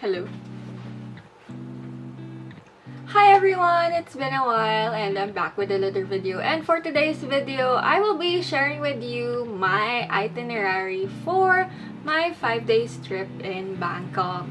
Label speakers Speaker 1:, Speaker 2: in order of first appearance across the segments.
Speaker 1: Hello. Hi everyone! It's been a while and I'm back with another video. And for today's video, I will be sharing with you my itinerary for my 5 days trip in Bangkok.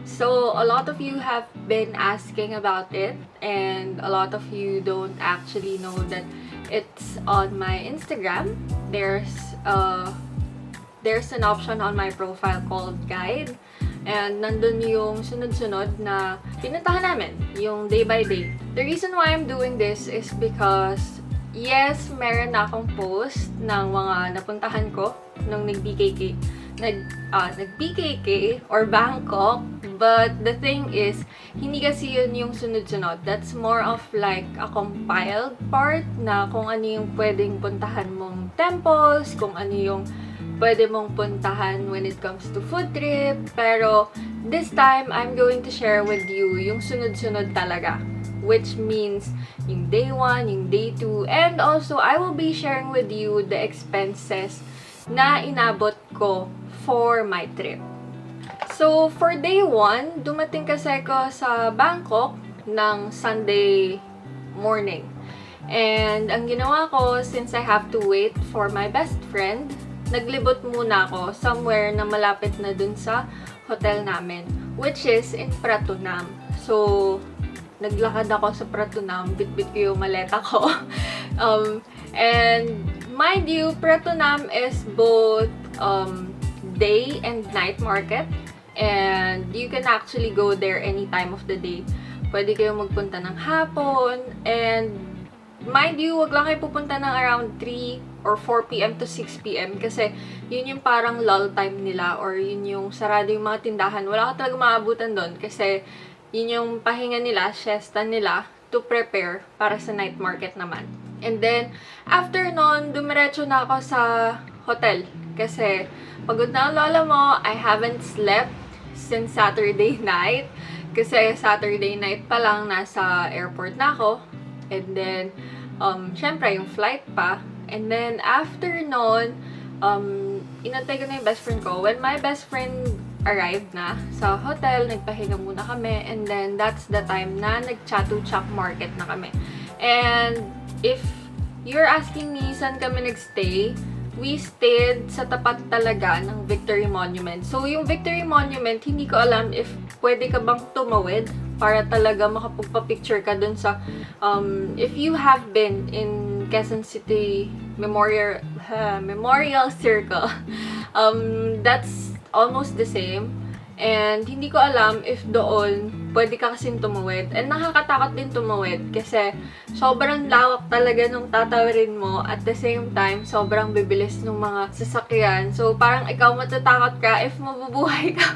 Speaker 1: So, a lot of you have been asking about it and a lot of you don't actually know that it's on my Instagram. There's an option on my profile called Guide. And nandun yung sunod-sunod na pinuntahan namin, yung day by day. The reason why I'm doing this is because, yes, meron na akong post ng mga napuntahan ko nung nag-BKK or Bangkok. But the thing is, hindi kasi yun yung sunod-sunod. That's more of like a compiled part na kung ano yung pwedeng puntahan mong temples, kung ano yung pwede mong puntahan when it comes to food trip. Pero this time, I'm going to share with you yung sunod-sunod talaga. Which means yung day 1, yung day 2, and also I will be sharing with you the expenses na inabot ko for my trip. So, for day 1, dumating kasi ko sa Bangkok ng Sunday morning. And ang ginawa ko, since I have to wait for my best friend, naglibot muna ako somewhere na malapit na dun sa hotel namin, which is in Pratunam. So, naglakad ako sa Pratunam, bit-bit ko yung maleta ko. And mind you, Pratunam is both day and night market. And you can actually go there any time of the day. Pwede kayong magpunta ng hapon. And mind you, wag lang kayo pupunta ng around 3 or 4 p.m. to 6 p.m. kasi yun yung parang lull time nila or yun yung sarado yung mga tindahan. Wala ka talaga maabutan doon kasi yun yung pahinga nila, siesta nila to prepare para sa night market naman. And then, after nun, dumiretso na ako sa hotel kasi pagod na ang lola mo. I haven't slept since Saturday night kasi Saturday night pa lang nasa airport na ako. And then, syempre, yung flight pa. And then, after nun, inantay ko na yung best friend ko. When my best friend arrived na sa hotel, nagpahinga muna kami. And then, that's the time na nag-Chatuchak Market na kami. And, if you're asking me saan kami nagstay, we stayed sa tapat talaga ng Victory Monument. So, yung Victory Monument, hindi ko alam if pwede ka bang tumawid para talaga makapagpa-picture ka dun sa, if you have been in Quezon City Memorial Circle, that's almost the same. And hindi ko alam if doon pwede ka kasing tumawid. And nakakatakot din tumawid kasi sobrang lawak talaga nung tatawirin mo. At the same time, sobrang bibilis nung mga sasakyan. So, parang ikaw matatakot ka if mabubuhay ka.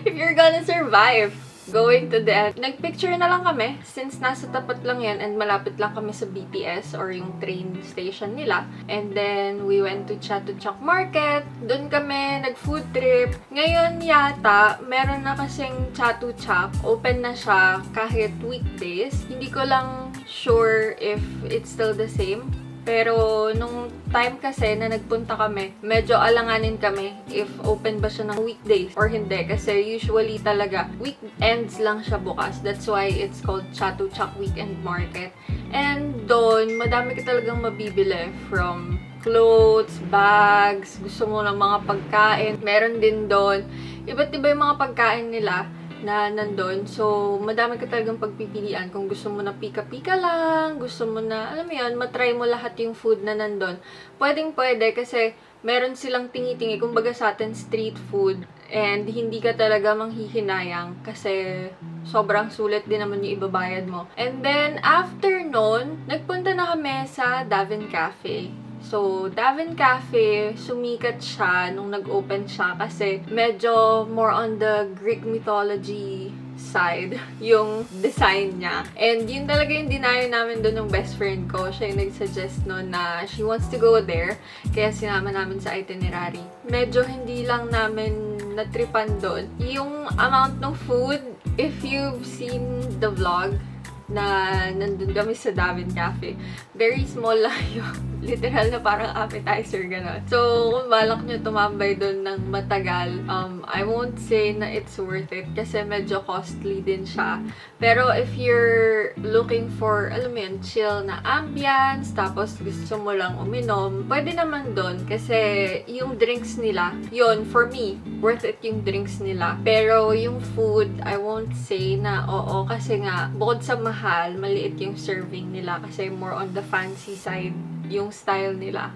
Speaker 1: If you're gonna survive going to the end. Nagpicture na lang kami since nasa tapat lang yan and malapit lang kami sa BTS or yung train station nila. And then, we went to Chatuchak Market. Doon kami nag-food trip. Ngayon yata, meron na kasing Chatuchak. Open na siya kahit weekdays. Hindi ko lang sure if it's still the same. Pero, nung time kasi na nagpunta kami, medyo alanganin kami if open ba siya ng weekdays or hindi. Kasi usually talaga, weekends lang siya bukas. That's why it's called Chatuchak Weekend Market. And doon, madami ka talagang mabibili from clothes, bags, gusto mo ng mga pagkain. Meron din doon. Iba't iba yung mga pagkain nila na nandun. So, madami ka talagang pagpipilian. Kung gusto mo na pika-pika lang, gusto mo na, alam mo yun, matry mo lahat yung food na nandun. Pwedeng-pwede kasi meron silang tingi-tingi, kumbaga sa atin street food. And hindi ka talaga manghihinayang kasi sobrang sulit din naman yung ibabayad mo. And then, after nun, nagpunta na kami sa Davin Cafe. So, Davin Cafe, sumikat siya nung nag-open siya kasi medyo more on the Greek mythology side yung design niya. And yun talaga yung dinayo namin doon ng best friend ko. Siya yung nag-suggest noon na she wants to go there. Kaya sinama namin sa itinerary. Medyo hindi lang namin natripan doon. Yung amount ng food, if you've seen the vlog na nandun kami sa Davin Cafe, very small lang yung literal na parang appetizer, gano'n. So, kung balak nyo tumambay doon ng matagal, I won't say na it's worth it kasi medyo costly din siya. Pero if you're looking for, alam mo yun, chill na ambience, tapos gusto mo lang uminom, pwede naman doon kasi yung drinks nila, yun, for me, worth it yung drinks nila. Pero yung food, I won't say na oo kasi nga, bukod sa mahal, maliit yung serving nila kasi more on the fancy side yung style nila.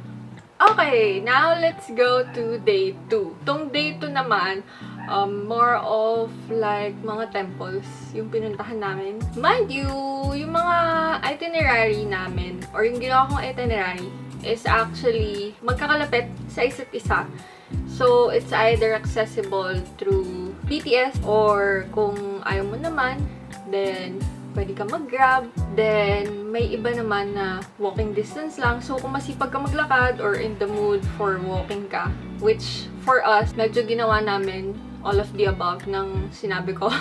Speaker 1: Okay, now let's go to day 2. Tong day 2 naman, more of like mga temples yung pinuntahan namin. Mind you, yung mga itinerary namin or yung ginawa kong itinerary is actually magkakalapit sa isa't isa. So, it's either accessible through BTS or kung ayaw mo naman, then pwede ka mag-grab. Then, may iba naman na walking distance lang. So, kung masipag ka maglakad or in the mood for walking ka, which for us, medyo ginawa namin all of the above ng sinabi ko.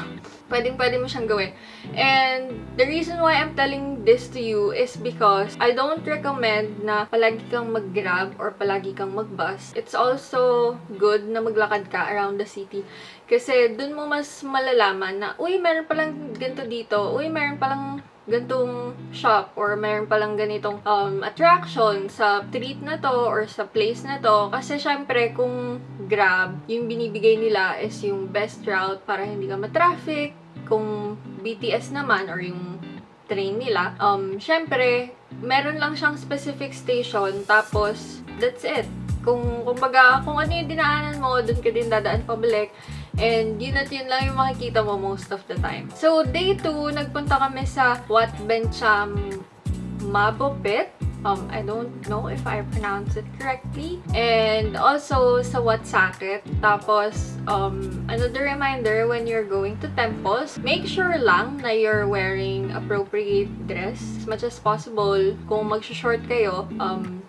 Speaker 1: Pwede mo siyang gawin. And the reason why I'm telling this to you is because I don't recommend na palagi kang mag-grab or palagi kang mag-bus. It's also good na maglakad ka around the city. Kasi dun mo mas malalaman na, uy, meron palang ganito dito. Uy, meron palang gantong shop or meron palang ganitong attraction sa street na to or sa place na to. Kasi syempre, kung Grab, yung binibigay nila is yung best route para hindi ka ma-traffic. Kung BTS naman or yung train nila, syempre, meron lang siyang specific station tapos that's it. Kung ano yung dinaanan mo, dun ka din dadaan pabalik. And yun at yun lang yung makikita mo most of the time. So, day 2, nagpunta kami sa Wat Bencham Mabopit. I don't know if I pronounce it correctly. And also sa Wat Saket. Tapos, another reminder, when you're going to temples, make sure lang na you're wearing appropriate dress. As much as possible, kung mag-short kayo,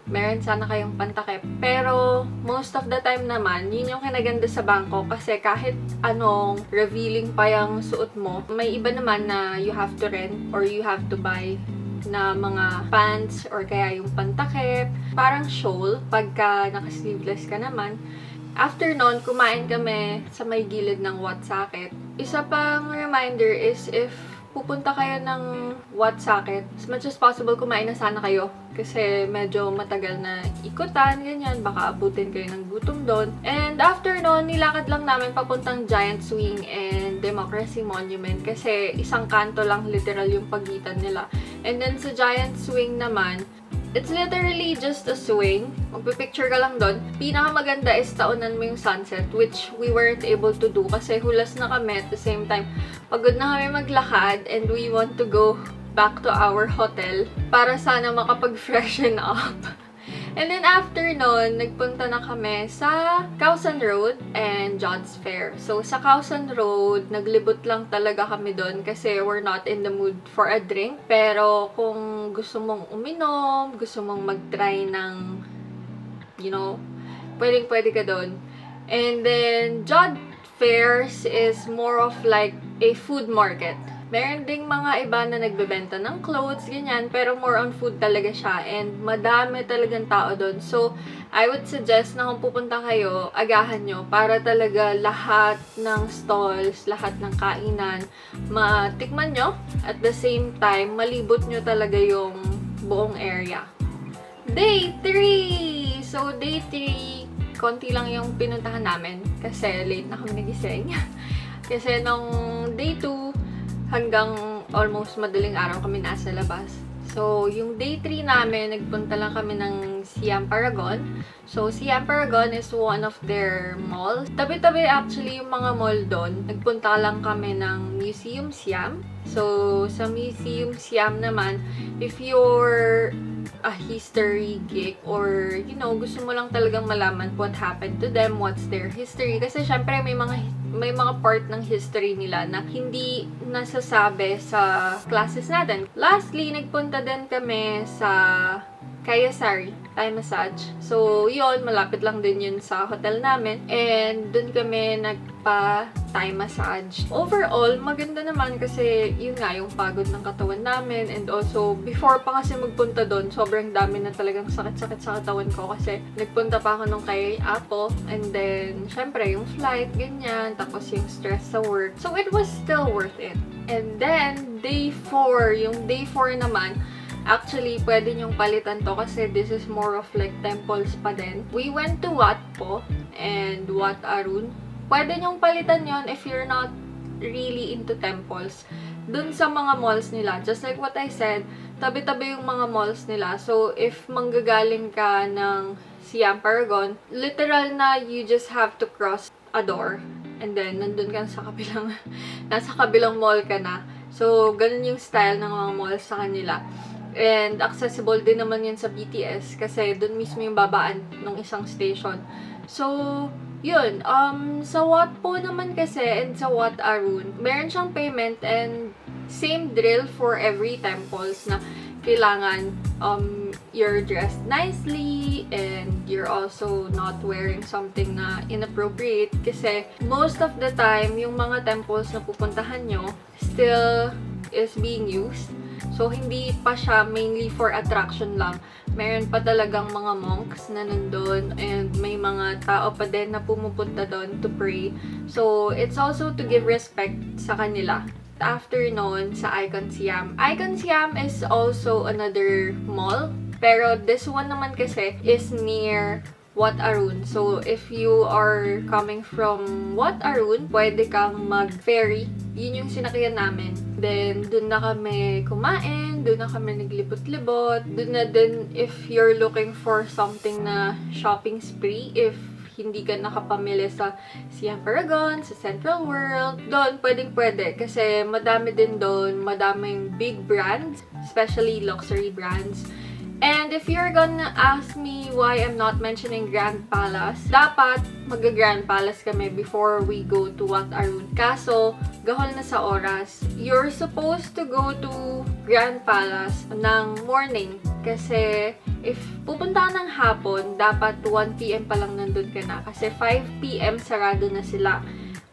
Speaker 1: meron sana kayong pantakip. Pero, most of the time naman, yun yung kinaganda sa Bangkok. Kasi kahit anong revealing pa yung suot mo, may iba naman na you have to rent or you have to buy na mga pants or kaya yung pantakip. Parang shawl pagka naka-sleeveless ka naman. After nun, kumain kami sa may gilid ng Wat Saket. Isa pang reminder is if pupunta kayo ng Wat Saket, as much as possible, kumain na sana kayo. Kasi medyo matagal na ikutan, ganyan. Baka abutin kayo ng gutom doon. And after nun, nilakad lang namin papuntang Giant Swing and Democracy Monument. Kasi isang kanto lang literal yung pagitan nila. And then sa Giant Swing naman, it's literally just a swing. Magpipicture ka lang doon. Pinakamaganda is taunan mo yung sunset, which we weren't able to do kasi hulas na kami at the same time. Pagod na kami maglakad and we want to go back to our hotel para sana makapag-freshen up. And then after nun, nagpunta na kami sa Khao San Road and John's Fair. So sa Khao San Road, naglibot lang talaga kami doon kasi we're not in the mood for a drink. Pero kung gusto mong uminom, gusto mong mag-try ng, you know, pwedeng-pwede ka doon. And then John's Fairs is more of like a food market. Meron ding mga iba na nagbebenta ng clothes, ganyan, pero more on food talaga siya and madami talagang tao doon. So, I would suggest na kung pupunta kayo, agahan nyo para talaga lahat ng stalls, lahat ng kainan, matikman nyo. At the same time, malibot nyo talaga yung buong area. Day 3! So, day 3, konti lang yung pinuntahan namin kasi late na kami nagising. Kasi nung day 2, hanggang almost madaling araw kami nasa labas. So, yung day 3 namin, nagpunta lang kami ng Siam Paragon. So, Siam Paragon is one of their malls. Tabi-tabi actually yung mga mall doon. Nagpunta lang kami ng Museum Siam. So, sa Museum Siam naman, if you're a history geek or, you know, gusto mo lang talagang malaman what happened to them, what's their history. Kasi syempre may mga part ng history nila na hindi nasasabi sa classes natin. Lastly, nagpunta din kami sa Kayasari, Thai massage. So, yun, malapit lang din yun sa hotel namin. And dun kami nagpa-Thai massage. Overall, maganda naman kasi yun nga, yung pagod ng katawan namin. And also, before pa kasi magpunta dun, sobrang dami na talagang sakit-sakit sa katawan ko kasi nagpunta pa ako nung kay Apo. And then, syempre, yung flight, ganyan. Tapos yung stress sa work. So, it was still worth it. And then, day 4, yung day 4 naman, actually, pwede nyong palitan to kasi this is more of like temples pa din. We went to Wat Po and Wat Arun. Pwede nyong palitan yon if you're not really into temples. Dun sa mga malls nila, just like what I said, tabi-tabi yung mga malls nila. So, if manggagaling ka ng Siam Paragon, literal na you just have to cross a door. And then, nandun ka sa kabilang, nasa kabilang mall ka na. So, ganun yung style ng mga malls sa kanila. And accessible din naman yun sa BTS kasi dun mismo yung babaan ng isang station. So, yun. Sa Wat Po naman kasi and sa Wat Arun, meron siyang payment and same drill for every temples na kailangan you're dressed nicely and you're also not wearing something na inappropriate kasi most of the time, yung mga temples na pupuntahan nyo still is being used. So, hindi pa siya mainly for attraction lang. Meron pa talagang mga monks na nandun and may mga tao pa din na pumupunta doon to pray. So, it's also to give respect sa kanila. After noon, sa Icon Siam. Icon Siam is also another mall. Pero this one naman kasi is near Wat Arun. So, if you are coming from Wat Arun, pwede kang mag-ferry. Yun yung sinakyan namin. Then, dun na kami kumain, dun na kami naglibot-libot. Dun na din if you're looking for something na shopping spree, if hindi ka nakapamili sa Siam Paragon, sa Central World, doon pwedeng-pwede. Kasi madami din doon, madaming big brands, especially luxury brands. And if you're gonna ask me why I'm not mentioning Grand Palace, dapat mag-Grand Palace kami before we go to Wat Arun. Kaso, gahol na sa oras. You're supposed to go to Grand Palace ng morning. Kasi, if pupunta ng hapon, dapat 1 p.m. pa lang nandun ka na. Kasi 5 p.m. sarado na sila.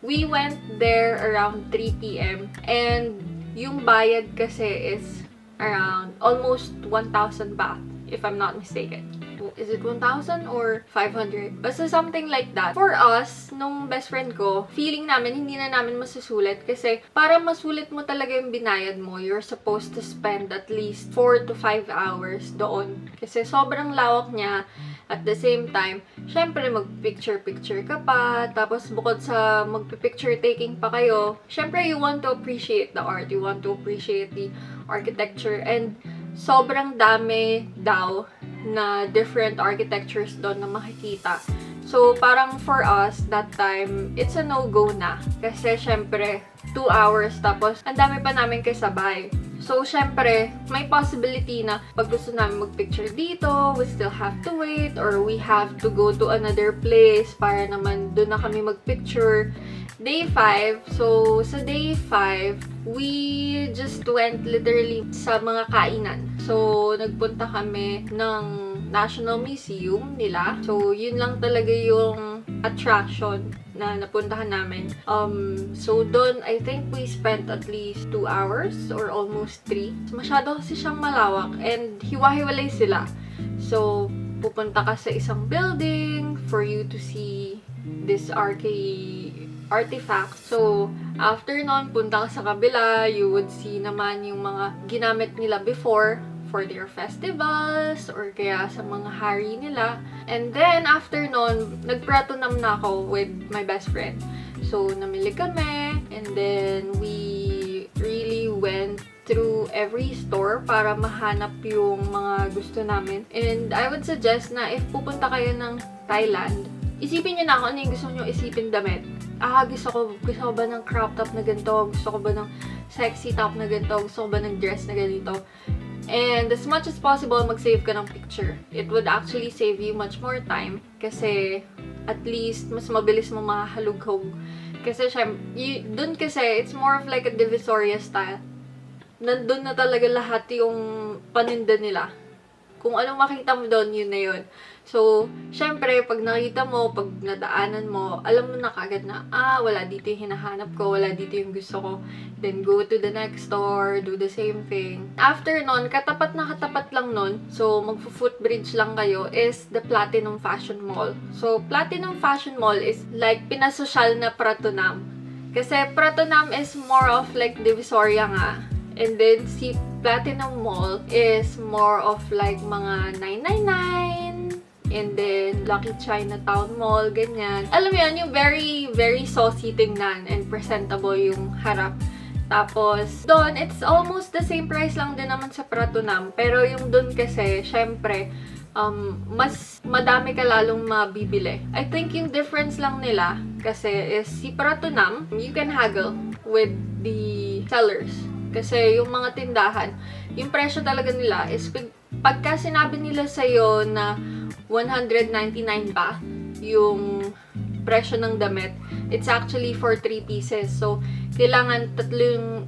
Speaker 1: We went there around 3 p.m. And yung bayad kasi is around almost 1,000 baht, if I'm not mistaken. Is it 1,000 or 500? Basta something like that. For us, nung best friend ko, feeling namin hindi na namin masusulit kasi para masulit mo talaga yung binayad mo, you're supposed to spend at least 4 to 5 hours doon. Kasi sobrang lawak niya. At the same time, syempre mag-picture-picture ka pa, tapos bukod sa mag-picture taking pa kayo, syempre you want to appreciate the art, you want to appreciate the architecture, and sobrang dami daw na different architectures doon na makikita. So, parang for us, that time, it's a no-go na. Kasi, syempre, 2 hours, tapos, ang dami pa namin kasabay. So, syempre, may possibility na pag gusto namin mag-picture dito, we still have to wait, or we have to go to another place para naman doon na kami mag-picture. Day 5, so sa day 5, we just went literally sa mga kainan. So, nagpunta kami ng National Museum nila. So, yun lang talaga yung attraction na napuntahan namin. So, doon, I think we spent at least 2 hours or almost 3. Masyado kasi siyang malawak and hiwa-hiwalay sila. So, pupunta ka sa isang building for you to see this artifact. So, after nun, punta ka sa kabila, you would see naman yung mga ginamit nila before for their festivals or kaya sa mga hari nila. And then, after nun, nagpratunam na ako with my best friend. So, namili kami and then we really went through every store para mahanap yung mga gusto namin. And I would suggest na if pupunta kayo ng Thailand, isipin nyo na kung ano yung gusto nyo isipin damit. Gusto ko ba ng crop top na ganito? Gusto ko ba ng sexy top na ganito? Gusto ko ba ng dress na ganito? And as much as possible, mag-save ka ng picture. It would actually save you much more time kasi at least mas mabilis mo makahalughog. Kasi dun kasi, it's more of like a Divisoria style. Nandun na talaga lahat yung paninda nila. Kung anong makita mo doon, yun na yun. So, syempre, pag nakita mo, pag nadaanan mo, alam mo na kagad na, wala dito yung hinahanap ko, wala dito yung gusto ko. Then, go to the next store, do the same thing. After nun, katapat na katapat lang nun, so, magfo-footbridge lang kayo, is the Platinum Fashion Mall. So, Platinum Fashion Mall is like pinasosyal na Pratunam. Kasi Pratunam is more of like Divisoria nga. And then, si Platinum Mall is more of like mga 999, and then Lucky Chinatown Mall, ganyan. Alam mo yan, yung very, very saucy tingnan and presentable yung harap. Tapos, doon, it's almost the same price lang din naman sa Pratunam. Pero yung doon kasi, syempre, mas madami ka lalong mabibili. I think yung difference lang nila kasi is si Pratunam, you can haggle with the sellers. Kasi yung mga tindahan, yung presyo talaga nila is pagka sinabi nila sa'yo na 199 ba yung presyo ng damit, it's actually for 3 pieces. So, kailangan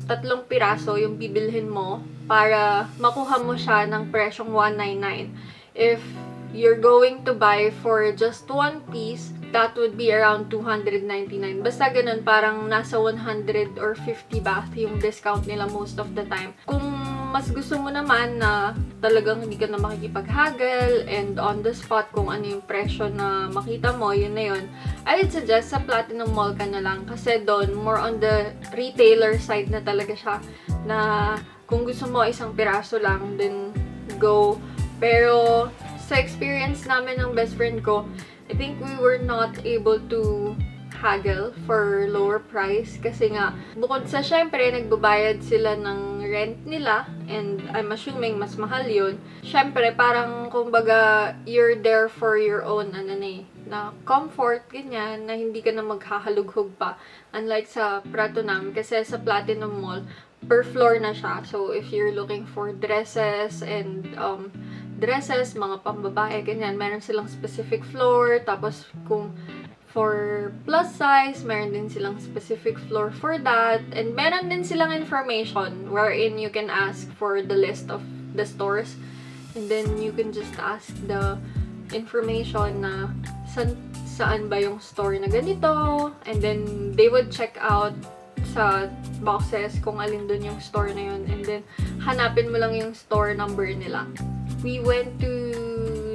Speaker 1: tatlong piraso yung bibilhin mo para makuha mo siya ng presyong 199. If you're going to buy for just 1 piece, that would be around 299. Basta ganun, parang nasa 100 or 50 ba yung discount nila most of the time. Kung mas gusto mo naman na talagang hindi ka na makikipag-haggle and on the spot kung ano yung presyo na makita mo, yun na yun, I would suggest sa Platinum Mall ka na lang kasi doon, more on the retailer side na talaga siya, na kung gusto mo isang piraso lang, then go. Pero sa experience namin ng best friend ko, I think we were not able to haggle for lower price kasi nga, bukod sa syempre, nagbabayad sila ng rent nila and I'm assuming mas mahal yun. Syempre, parang kumbaga, you're there for your own, na comfort, ganyan, na hindi ka na maghahalughog pa. Unlike sa Pratunam, kasi sa Platinum Mall, per floor na siya. So, if you're looking for dresses and dresses, mga pambabae, ganyan, meron silang specific floor. Tapos, kung for plus size, meron din silang specific floor for that. And meron din silang information wherein you can ask for the list of the stores. And then, you can just ask the information na saan ba yung store na ganito. And then, they would check out sa boxes kung alin dun yung store na yun. And then, hanapin mo lang yung store number nila. We went to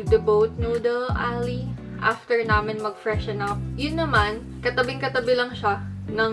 Speaker 1: the Boat Noodle Alley after namin mag-freshen up. Yun naman, katabing-katabi lang siya ng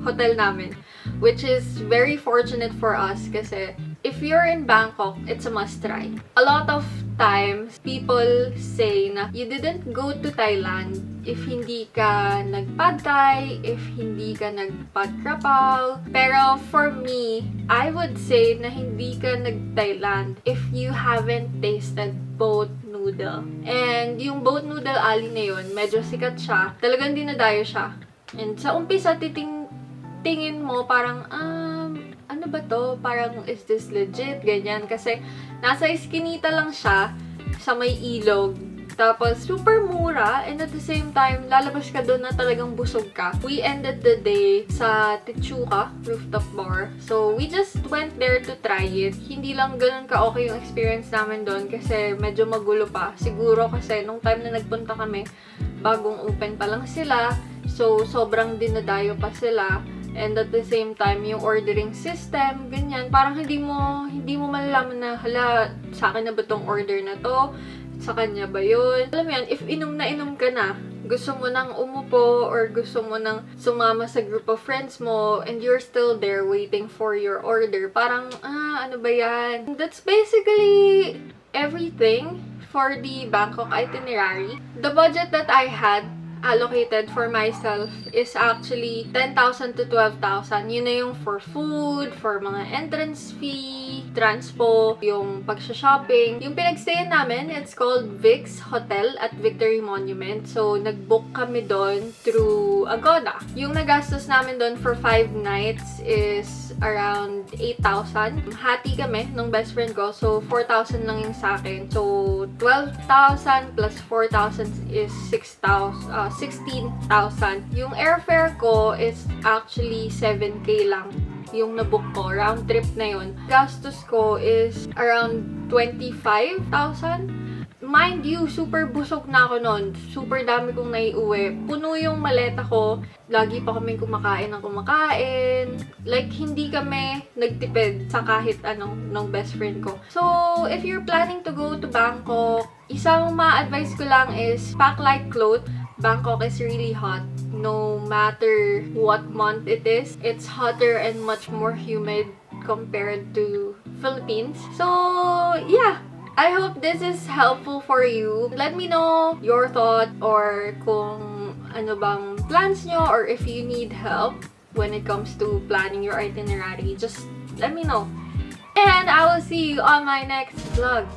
Speaker 1: hotel namin. Which is very fortunate for us kasi if you're in Bangkok, it's a must-try. A lot of times, people say na you didn't go to Thailand if hindi ka nag-pad thai, if hindi ka nag-pad krapao. Pero for me, I would say na hindi ka nag-Thailand if you haven't tasted boat noodle. And yung Boat Noodle Alley na yun, medyo sikat siya. Talagang dinadayo siya. And sa umpisa, tingin mo parang, ano ba to? Parang, is this legit? Ganyan. Kasi, nasa iskinita lang siya, sa may ilog. Tapos, super mura. And at the same time, lalabas ka doon na talagang busog ka. We ended the day sa Tichuca rooftop bar. So, we just went there to try it. Hindi lang ganun ka-okay yung experience namin doon kasi medyo magulo pa. Siguro kasi, nung time na nagpunta kami, bagong open pa lang sila. So, sobrang dinadayo pa sila. And at the same time, yung ordering system, ganyan, parang hindi mo malalaman na, hala, sa akin na ba tong order na to? Sa kanya ba yun? Alam mo yan, if inom ka na, gusto mo nang umupo or gusto mo nang sumama sa group of friends mo and you're still there waiting for your order, parang, ano ba yan? That's basically everything for the Bangkok itinerary. The budget that I had allocated for myself is actually 10,000 to 12,000. Yun na yung for food, for mga entrance fee, transpo, yung pagsha-shopping. Yung pinagstayan namin, it's called Vic's Hotel at Victory Monument. So, nag-book kami doon through Agoda. Yung nagastos namin doon for 5 nights is around 8,000. Hati kami nung best friend ko. So, 4,000 lang yung sa akin. So, 12,000 plus 4,000 is 16,000. Yung airfare ko is actually 7K lang yung nabook ko, round trip na yun. Gastos ko is around 25,000. Mind you, super busog na ako nun. Super dami kong naiuwi. Puno yung maleta ko. Lagi pa kaming kumakain ng kumakain. Like, hindi kami nagtipid sa kahit anong ng best friend ko. So, if you're planning to go to Bangkok, isang ma-advise ko lang is pack light clothes. Bangkok is really hot. No matter what month it is, it's hotter and much more humid compared to Philippines. So, yeah. I hope this is helpful for you. Let me know your thought or kung ano bang plans nyo or if you need help when it comes to planning your itinerary. Just let me know. And I will see you on my next vlog.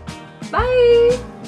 Speaker 1: Bye!